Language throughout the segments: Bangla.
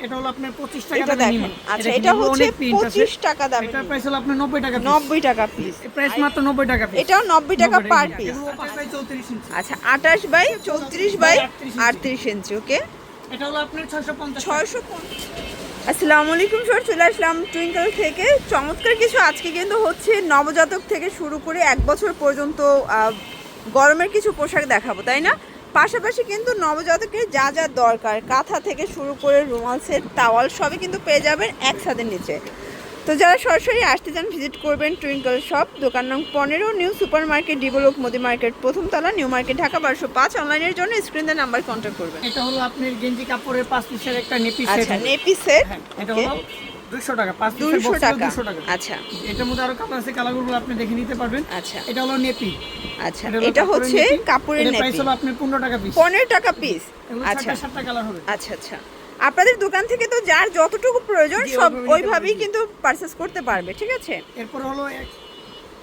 এটা হলো আপনার 25 টাকা এটা দামের দেখেন। নিমা। আচ্ছা এটা হচ্ছে 25 টাকা দামের এটার নিমা। প্রাইস হলো আপনার 90 টাকা পিস। 90 টাকা পিস। এই প্রাইস মাত্র 90 টাকা পিস। এটাও 90 টাকা পার পিস। এগুলো 28 বাই 34 ইঞ্চি। আচ্ছা 28 বাই 34 বাই 38 ইঞ্চি। ওকে, এটা হলো আপনার 650 650। আসসালামু আলাইকুম স্যার, চলে আসলাম টুইঙ্কল থেকে। চমৎকার কিছু আজকে কিন্তু হচ্ছে নবজাতক থেকে শুরু করে 1 বছর পর্যন্ত গরমের কিছু পোশাক দেখাবো, তাই না? পাশাপাশি কিন্তু নবজাতকের যা যা দরকার, কাঁথা থেকে শুরু করে রুমাল সেট, টাওয়াল সবই কিন্তু পেয়ে যাবেন এক ছাদের নিচে। তো যারা সরাসরি আসতে চান ভিজিট করবেন টুইঙ্কল শপ, দোকান নং 15, new super market develop Modi market প্রথম তলা, নিউ মার্কেট ঢাকা 1205। অনলাইনের জন্য স্ক্রিনের নাম্বার কন্ট্যাক্ট করবেন। এটা হলো আপনার গেঞ্জি কাপড়ের 5 পিসের একটা নেপি সেট। আচ্ছা নেপি সেট। এটা হলো 200 টাকা, 5 পিসের 200 বক্স টাকা। 200 টাকা। আচ্ছা এটার মধ্যে আরো কালার আছে, কালারগুলো আপনি দেখে নিতে পারবেন। আচ্ছা এটা হলো নেপি। আচ্ছা হলো এটা কাপড়ের হচ্ছে নেপি। কাপড়ের এটার প্রাইস নেপি, হলো আপনার 15 টাকা পিস। 15 টাকা পিস। এগুলো আচ্ছা 7টা কালার হবে। আচ্ছা আচ্ছা, আপনাদের দোকান থেকে তো যার যতটুকু প্রয়োজন জি, সব ওইভাবে নিতে ওইভাবেই পারবে। কিন্তু পারচেজ করতে পারবে, ঠিক আছে? এরপর হলো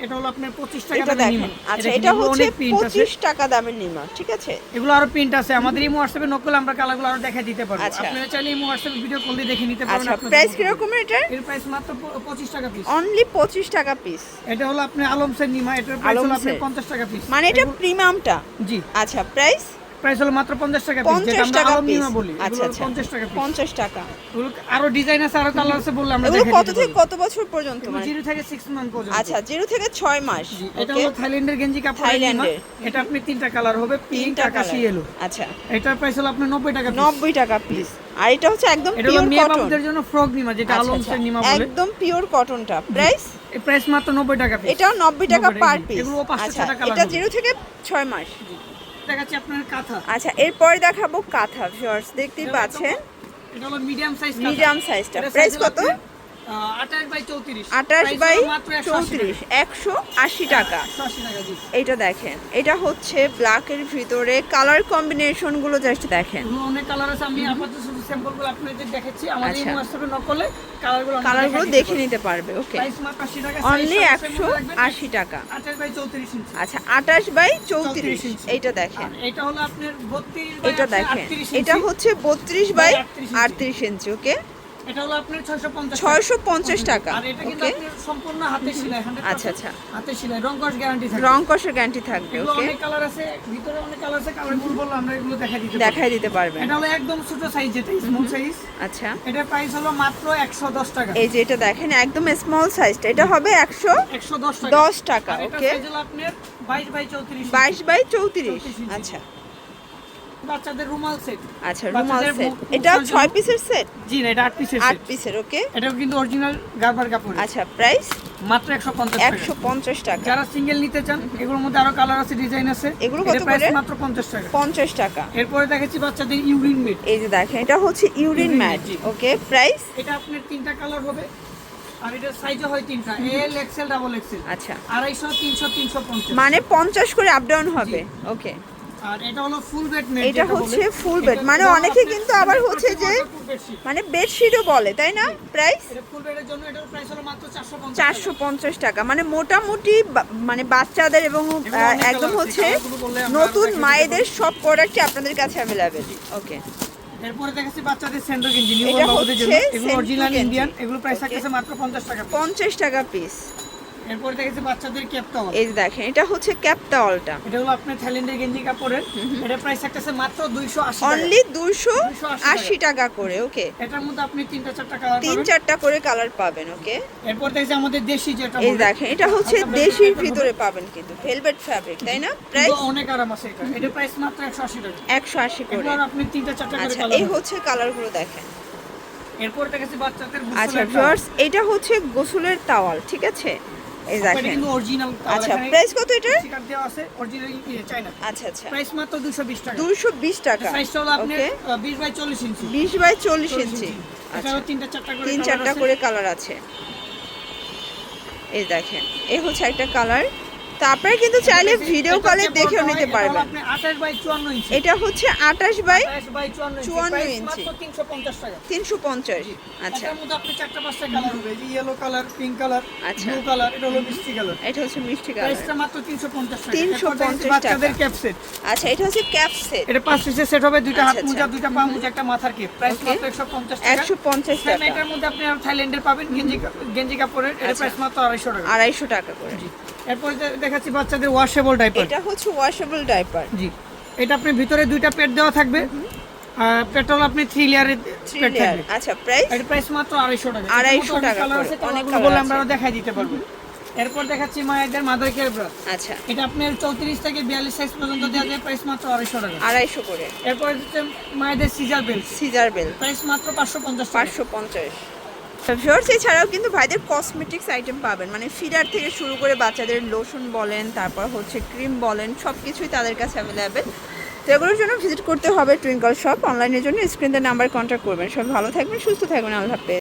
এটা হলো আপনার 25 টাকা এটা দামের দেখেন। নিমা। আচ্ছা কিন্তু এটা হচ্ছে অনেক প্রিন্ট আছে। 25 টাকা দামের নিমা, ঠিক আছে? এগুলো আরো প্রিন্ট আছে, আমাদের এই হোয়াটসঅ্যাপে নক করলে আমরা কালারগুলো আরো দেখাই দিতে পারবো। আচ্ছা। আপনারা চাইলে এই হোয়াটসঅ্যাপে ভিডিও কল দিয়ে দেখে নিতে পারবেন। আচ্ছা আপনাদের প্রাইস মতো কি করে। রকম এটার? এর প্রাইস মাত্র 25 টাকা পিস। অনলি 25 টাকা পিস। এটা হলো আপনার আলমসের নিমা, এটার প্রাইস হলো আপনার আলমসের। 50 টাকা পিস। মানে এটা প্রিমিয়ামটা। জি, আচ্ছা প্রাইস প্রাইস হলো মাত্র 50 টাকা পিস, যেটা 50 আমরা টাকা আলম পিস। নিমা বলি। আচ্ছা এগুলো আচ্ছা 50 টাকা পিস। 50 টাকা। এগুলো আরো ডিজাইন আছে, আরো কালার আছে, বললে আমরা এগুলো দেখাই কত দিতে থেকে পারবো। কত বছর পর্যন্ত? এগুলো মানে 0 থেকে 6 মান্থ পর্যন্ত। আচ্ছা 0 থেকে 6 মাস। জি, এটা ওকে, হলো থাইল্যান্ডের গেঞ্জি কাপড়ের নিমা। থাইল্যান্ডের। এটা আপনি 3টা কালার হবে, পিঙ্ক, তিনটা আকাশি, কালার। ইয়েলো। আচ্ছা এটার প্রাইস হলো আপনার 90 টাকা পিস। 90 টাকা পিস। আর এটা হচ্ছে একদম এটা হলো পিওর মেয়ে কটন। বাবুদের জন্য ফ্রক নিমা, যেটা আচ্ছা, আলমসের নিমা আচ্ছা, বলে। একদম পিওর কটনটা। প্রাইস এই প্রাইস মাত্র 90 টাকা পিস। এটাও 90 টাকা 90 পার জি। পিস। এগুলো 500 আচ্ছা টাকা কালার এটা হবে। 0 থেকে 6 মাস। দেখাচ্ছি আপনার কাঁথা। আচ্ছা এরপর দেখাবো কাঁথা। ভিউয়ার্স দেখতেই পাচ্ছেন এটা হলো মিডিয়াম সাইজ। মিডিয়াম সাইজটা। প্রাইস কত? 28 বাই 34। 28 বাই মাত্র 180 34, 180 টাকা। 180 টাকা জি। এটা দেখেন, এটা হচ্ছে ব্ল্যাকের ভিতরে কালার কম্বিনেশন গুলো জাস্ট দেখেন। এগুলো অনেক কালার আছে, আমি আপাতত শুধু স্যাম্পলগুলো আপনাদের দেখাচ্ছি। আমাদের এই আচ্ছা। হোয়াটসঅ্যাপে নক করলে কালারগুলো কালারগুলো দেখে নিতে পারবে। ওকে, প্রাইস মাত্র 80 টাকা। অনলি সাইজ সবসময় মনে রাখবেন, 180 টাকা। 28 বাই 34 ইঞ্চি। আচ্ছা 28 বাই 34, 34 ইঞ্চি। এইটা দেখেন। আর এটা হলো আপনার 32 বাই এটা দেখেন, 38 ইঞ্চি। এটা হচ্ছে 32 বাই 38 38 ইঞ্চি। ওকে, এটা হলো আপনার 650 650 টাকা। আর এটা কিন্তু ওকে, আপনার সম্পূর্ণ হাতের সেলাই, 100% আচ্ছা আচ্ছা, হাতের সেলাই, রং কস গ্যারান্টি থাকবে। রং কষের গ্যারান্টি থাকবে। এগুলো ওকে, অনেক কালার আছে, ভিতরে অনেক কালার আছে, কালারগুলো বললে আমরা এগুলো দেখাই দিতে পারবো। দেখাই দিতে পারবেন। এটা হলো একদম ছোট সাইজ, যেটা স্মল সাইজ। আচ্ছা এটার প্রাইস হলো মাত্র 110 টাকা। এই যে এটা দেখেন একদম স্মল সাইজটা, এটা হবে 110 টাকা। 110 টাকা। আর এটার ওকে, সাইজ হলো আপনার 22 বাই 34। 22 বাই 34। 34 ইঞ্চি। আচ্ছা বাচ্চাদের রুমাল সেট। আচ্ছা রুমাল বাচ্চাদের সেট, মুখ এটা মুছার 6 জন্য- পিসের সেট, জি না, এটা 8 পিসের 8 সেট। পিসের। ওকে, এটাও কিন্তু অরিজিনাল গারবার কাপড়। আচ্ছা প্রাইস মাত্র 150 টাকা। 150 টাকা। যারা সিঙ্গেল নিতে চান, এগুলোর মধ্যে আরো কালার আছে, ডিজাইন আছে। এগুলো এটার কত প্রাইস করে? মাত্র 50 টাকা। 50 টাকা। এরপরে দেখাচ্ছি বাচ্চাদের ইউরিন মেট। এই যে দেখেন, এটা হচ্ছে ইউরিন Urine ম্যাট। mat, জি। ওকে, প্রাইস এটা আপনার 3টা কালার হবে, আর এটার সাইজও হয় 3টা, এল, এক্সেল, ডাবল এক্সেল। আচ্ছা 250, 300, 350। মানে 50 করে আপ ডাউন হবে। ওকে, আর এটা হলো ফুল বেড নেট। এটা হচ্ছে ফুল বেড, মানে অনেকে কিন্তু আবার হচ্ছে যে মানে বেডশিটও বলে, তাই না? প্রাইস এটা ফুল বেডের জন্য এটার প্রাইস হলো মাত্র 450 টাকা। 450 টাকা। মানে মোটামুটি মানে বাচ্চাদের এবং একদম হচ্ছে নতুন মায়েদের সব প্রোডাক্টই আপনাদের কাছে অ্যাভেলেবেল। ওকে, এরপরে দেখাচ্ছি বাচ্চাদের সেন্ডো গেঞ্জি, নিউ এটা বাবুদের জন্য। হচ্ছে এগুলো সেন্ডো অরিজিনাল গেঞ্জি। ইন্ডিয়ান, এগুলো প্রাইস Okay. থাকতেছে মাত্র 50 টাকা। 50 টাকা পিস। এরপরে দেখাচ্ছি বাচ্চাদের ক্যাপ টাওয়াল। এই যে দেখেন, এটা হচ্ছে ক্যাপ টাওয়ালটা। এটা হলো আপনার থাইল্যান্ডের গেঞ্জি কাপড়ের। এটার প্রাইস থাকতেছে মাত্র 280 টাকা। অনলি 280 টাকা করে। ওকে, এটার মধ্যে আপনি 3-4টা কালার পাবেন। 3-4টা করে কালার পাবেন। ওকে, এরপর দেখছি আমাদের দেশি, যেটা এই বলে। দেখেন, এটা হচ্ছে হালকা দেশির velvet ভিতরে হবে। পাবেন কিন্তু ভেলভেট ফ্যাব্রিক, তাই না? কিন্তু প্রাইস অনেক আরাম আছে এটা। এটার প্রাইস মাত্র 180 টাকা। 180 করে। এগুলোর আপনি 3-4টা করে আচ্ছা কালার এই পাবেন। হচ্ছে কালারগুলো দেখেন। এরপর দেখাচ্ছি বাচ্চাদের আচ্ছা ভিউয়ার্স, এটা হচ্ছে গোসলের তাওয়াল, ঠিক আছে? এই এটা দেখেন। কিন্তু অরিজিনাল। আচ্ছা প্রাইস কত এটা? স্টিকার দেওয়া আছে, অরিজিনাল চায়না। আচ্ছা আচ্ছা, প্রাইস মাত্র 220 টাকা। 220 টাকা। সাইজটা হলো আপনার ওকে, 20 বাই 40 ইঞ্চি। 20 বাই 40 ইঞ্চি। আচ্ছা এটারও 3-4টা করে 3-4টা করে কালার আছে। এই দেখেন, এই হচ্ছে একটা কালার। তো আপনারা কিন্তু চাইলে ভিডিও কলে দেখেও নিতে পারবেন। আপনি 28 বাই 54 ইঞ্চি, এটা হচ্ছে 28 বাই 28 বাই 54 54 ইঞ্চি, ইঞ্চি। মাত্র 350 টাকা। 350। আচ্ছা এটার মধ্যে আপনি 4টা 5টা কালার হবে, এই যে ইয়েলো কালার, পিঙ্ক কালার, আচ্ছা। ব্লু কালার, এটা হলো মিষ্টি কালার। এটা হচ্ছে মিষ্টি কালার। প্রাইসটা মাত্র 350 টাকা। 350 এরপর বাচ্চাদের টাকা। ক্যাপ সেট, আচ্ছা এটা হচ্ছে ক্যাপ সেট। এটা 5 পিসের সেট হবে, দুইটা হাত আচ্ছা, মোজা, আচ্ছা। দুইটা পা মোজা, একটা মাথার ক্যাপ। Price Okay. মাত্র 150 টাকা। 150 হ্যাঁ, টাকা। এটার মধ্যে আপনি আর থাইল্যান্ডের পাবেন গেঞ্জি কাপড়ের, এটা আচ্ছা। প্রাইস মাত্র 250 টাকা। 250 টাকা করে। এরপর দেখাচ্ছি বাচ্চাদের ওয়াশেবল ডাইপার। এটা হচ্ছে ওয়াশেবল ডাইপার। জি, এটা আপনি ভিতরে দুইটা পেট দেওয়া থাকবে, আর পেট্রোল আপনি 3 লেয়ারের 3 পেট লেয়ার। থাকবে। আচ্ছা প্রাইস এর প্রাইস মাত্র 250 টাকা। 250 টাকা কালার করে, আছে, অনেক কালারগুলো কালার বলে আছে। আমরা দেখাই দিতে পারবো। এরপর দেখাচ্ছি মায়েদের মাদার কেয়ার ব্রা। আচ্ছা এটা আপনার 34 থেকে 42 সাইজ পর্যন্ত দেওয়া যায়, প্রাইস মাত্র 250 টাকা। 250 করে। এরপর হচ্ছে মায়েদের caesar belt, caesar bell price মাত্র 550 টাকা। 550। ভিউয়ার্স এছাড়াও কিন্তু ভাইদের কসমেটিক্স আইটেম পাবেন, মানে ফিডার থেকে শুরু করে বাচ্চাদের লোশন বলেন, তারপর হচ্ছে ক্রিম বলেন, সব কিছুই তাদের কাছে অ্যাভেলেবেল। তো এগুলোর জন্য ভিজিট করতে হবে টুইঙ্কল শপ। অনলাইনের জন্য স্ক্রিনের নাম্বার কন্ট্যাক্ট করবেন। সব ভালো থাকবেন, সুস্থ থাকবেন, আল্লাহ হাফেজ।